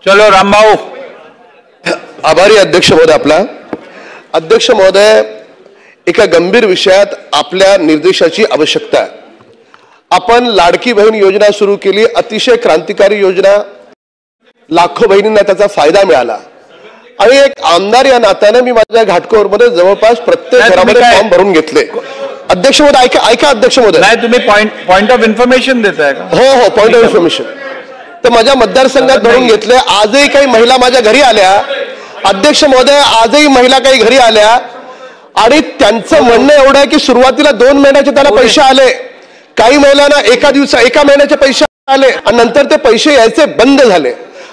चलो रामभाऊ. आभारी अध्यक्ष महोदय. आपला अध्यक्ष महोदय, एका गंभीर विषयात आपल्या निर्देशाची आवश्यकता आहे. आपण लाडकी बहीण योजना सुरू केली, अतिशय क्रांतिकारी योजना, लाखो बहिणींना त्याचा फायदा मिळाला आणि एक आमदार या नात्याने मी माझ्या घाटकोपरमध्ये जवळपास प्रत्येक घरामध्ये फॉर्म भरून घेतले. अध्यक्ष महोदय ऐका अध्यक्ष महोदय. नाही, तुम्ही पॉइंट ऑफ इन्फॉर्मेशन देताय का? हो, पॉइंट ऑफ इन्फॉर्मेशन. तर माझ्या मतदारसंघात भरून घेतले. आजही काही महिला माझ्या घरी आल्या. अध्यक्ष महोदय, आजही महिला काही घरी आल्या आणि त्यांचं म्हणणं एवढं आहे की सुरुवातीला 2 महिन्याचे त्याला पैसे आले, काही महिलांना एका महिन्याचे पैसे आले आणि नंतर ते पैसे यायचे बंद झाले.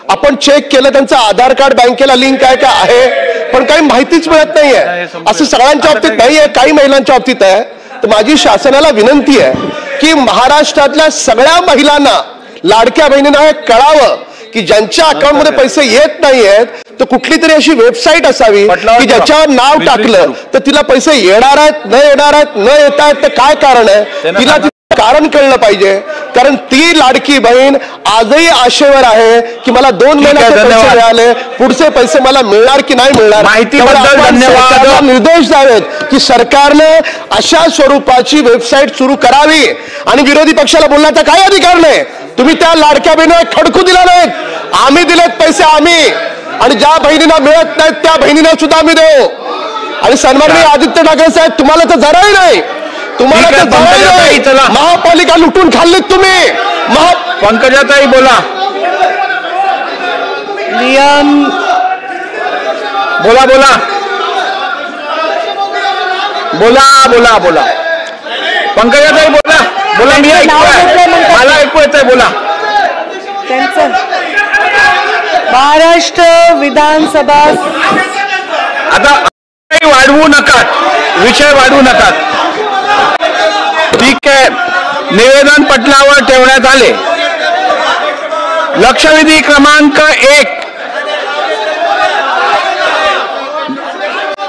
आपण चेक केलं, त्यांचं आधार कार्ड बँकेला लिंक आहे का आहे, पण काही माहितीच मिळत नाहीये. असं सगळ्यांच्या बाबतीत नाहीये, काही महिलांच्या बाबतीत आहे. तर माझी शासनाला विनंती आहे की महाराष्ट्रातल्या सगळ्या महिलांना, लाडक्या बहिणींना हे कळावं की ज्यांच्या अकाउंटमध्ये पैसे येत नाहीयेत तर कुठली तरी अशी वेबसाईट असावी की ज्याच्यावर नाव टाकलं तर तिला पैसे येणार आहेत, न येणार आहेत, न येत आहेत, तर काय कारण आहे तिला कारण कळलं पाहिजे. कारण ती लाडकी बहीण आजही आशेवर आहे की मला 2 महिन्याचे पैसे मिळाले, पुढचे पैसे मला मिळणार की नाही मिळणार. माहितीबद्दल धन्यवाद. निर्देश द्यावेत की सरकारनं अशा स्वरूपाची वेबसाईट सुरू करावी आणि विरोधी पक्षाला बोलण्याचा काय अधिकार नाही. तुम्ही त्या लाडक्या बहिणीला खडकू दिला नाहीत, आम्ही दिलेत पैसे आम्ही, आणि ज्या बहिणींना मिळत नाहीत त्या बहिणींना सुद्धा आम्ही देऊ. आणि सन्माननीय आदित्य ठाकरे साहेब, तुम्हाला तर जराही नाही, तुम्हाला तर जराही नाही. महापालिका लुटून खाल्लीत तुम्ही. पंकजाताई बोला. नियम बोला बोला बोला बोला बोला पंकजाताई बोला बोला. मी ऐकतोय, मला ऐकू येतंय, बोला. त्यांचं महाराष्ट्र विधानसभा. आता वाढवू नका, विषय वाढवू नका. ठीक आहे, निवेदन पटलावर ठेवण्यात आले. लक्षवेधी क्रमांक 1.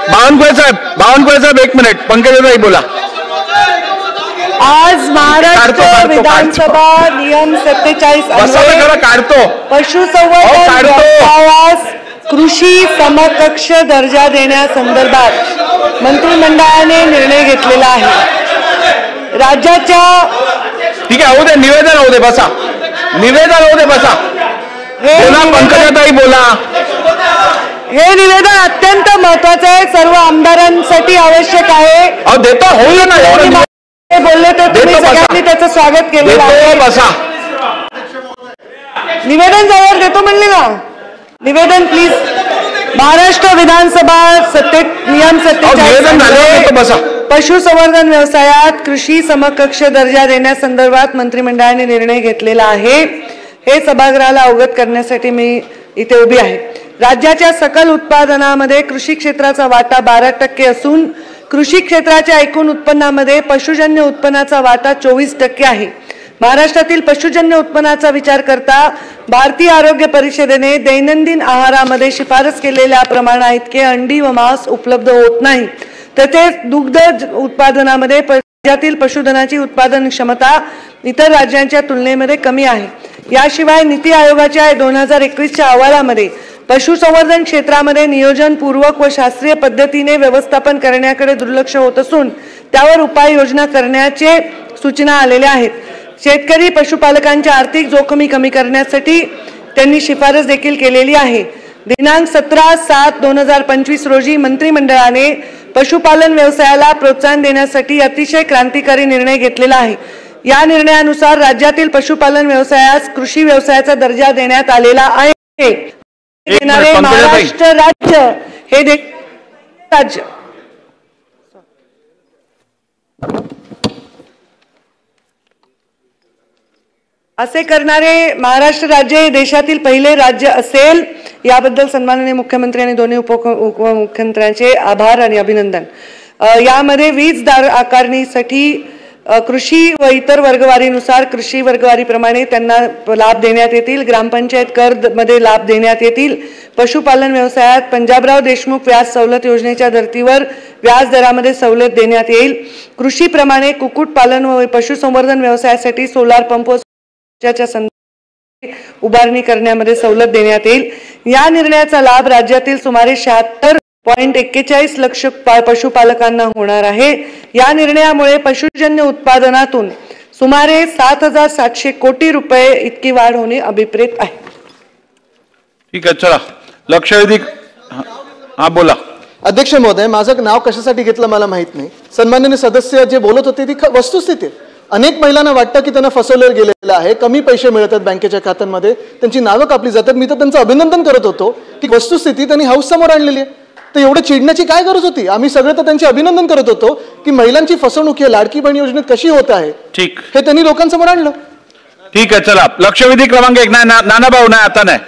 बावनकुळे साहेब 1 मिनिट. पंकजाताई बोला. आज महाराष्ट्र विधानसभा नियम 47 काढतो. पशुसंवर्धन व्यवसायास कृषी समकक्ष दर्जा देण्यासंदर्भात मंत्रिमंडळाने निर्णय घेतलेला आहे. राज्याच्या ठीक आहे, होऊ दे, निवेदन होऊ दे, बसा. निवेदन होऊ दे, बसा. बोला पंकजाताई बोला. हे निवेदन अत्यंत महत्वाचं आहे, सर्व आमदारांसाठी आवश्यक आहे. देतो, होईल ना. बोलले तर तुम्ही सगळ्यांनी त्याचं स्वागत केलं आहे. बसा. निवेदन जवळ देतो म्हणले ना. निवेदन प्लीज. महाराष्ट्र विधानसभा नियम 47 पशुसंवर्धन व्यवसायात कृषी समकक्ष दर्जा देण्यासंदर्भात मंत्रिमंडळाने निर्णय घेतलेला आहे. हे सभागृहाला अवगत करण्यासाठी मी इथे उभी आहे. राज्याच्या सकल उत्पादनामध्ये कृषी क्षेत्राचा वाटा 12% असून कृषी क्षेत्राच्या एकूण उत्पन्नामध्ये पशुजन्य उत्पन्नाचा वाटा 24% आहे. महाराष्ट्रातील पशुजन्य उत्पन्नाचा विचार करता भारतीय आरोग्य परिषदेने दैनंदिन आहारामध्ये शिफारस केलेल्या प्रमाणाइतके अंडी व मांस उपलब्ध होत नाही. तसेच दुग्ध उत्पादनामध्ये राज्यातील पशुधनाची उत्पादन क्षमता इतर राज्यांच्या तुलनेमध्ये कमी आहे. याशिवाय नीती आयोगाच्या 2021च्या अहवालामध्ये पशुसंवर्धन क्षेत्रामध्ये नियोजनपूर्वक व शास्त्रीय पद्धतीने व्यवस्थापन करण्याकडे दुर्लक्ष होत असून त्यावर उपाययोजना करण्याचे सूचना आलेल्या आहेत. शेतकरी पशुपालकांच्या आर्थिक जोखमी कमी करण्यासाठी त्यांनी शिफारस देखील केलेली आहे. दिनांक 17/7/2025 रोजी मंत्रिमंडळाने पशुपालन व्यवसायाला प्रोत्साहन देण्यासाठी अतिशय क्रांतिकारी निर्णय घेतलेला आहे. या निर्णयानुसार राज्यातील पशुपालन व्यवसायास कृषी व्यवसायाचा दर्जा देण्यात आलेला आहे. देणारे महाराष्ट्र राज्य हे राज्य असे करणारे महाराष्ट्र राज्य हे देशातील पहिले राज्य असेल. याबद्दल सन्माननीय मुख्यमंत्री आणि दोन्ही उपमुख्यमंत्र्यांचे आभार आणि अभिनंदन. यामध्ये वीज दर आकारणीसाठी कृषी व इतर वर्गवारीनुसार कृषी वर्गवारीप्रमाणे त्यांना लाभ देण्यात येतील. ग्रामपंचायत कर मध्ये लाभ देण्यात येतील. पशुपालन व्यवसायात पंजाबराव देशमुख व्याज सवलत योजनेच्या धर्तीवर व्याज दरामध्ये सवलत देण्यात येईल. कृषीप्रमाणे कुक्कुटपालन व पशुसंवर्धन व्यवसायासाठी सोलार पंप च्या उभारणी करण्यामध्ये सवलत देण्यात येईल. या निर्णयाचा लाभ राज्यातील सुमारे 76.41 लक्ष पशुपालकांना होणार आहे. या निर्णयामुळे पशुजन्य उत्पादनातून सुमारे 7,700 कोटी रुपये इतकी वाढ होणे अभिप्रेत आहे. ठीक आहे, चला लक्षवेधी. हा बोला. अध्यक्ष महोदय, माझं नाव कशासाठी घेतलं मला माहित नाही. सन्माननीय सदस्य जे बोलत होते ती वस्तुस्थिती आहे. अनेक महिलांना वाटतं की त्यांना फसवलं गेलेलं आहे, कमी पैसे मिळतात बँकेच्या खात्यांमध्ये, त्यांची नावं कापली जातात. मी तर त्यांचं अभिनंदन करत होतो की वस्तुस्थिती त्यांनी हाऊस समोर आणलेली आहे. तर एवढं चिडण्याची काय गरज होती? आम्ही सगळे तर त्यांचे अभिनंदन करत होतो की महिलांची फसवणूक ही लाडकी बहीण योजनेत कशी होत आहे, ठीक, हे त्यांनी लोकांसमोर आणलं. ठीक आहे, चला लक्षवेधी क्रमांक 1. नाही नाना भाऊ, नाही आता नाही.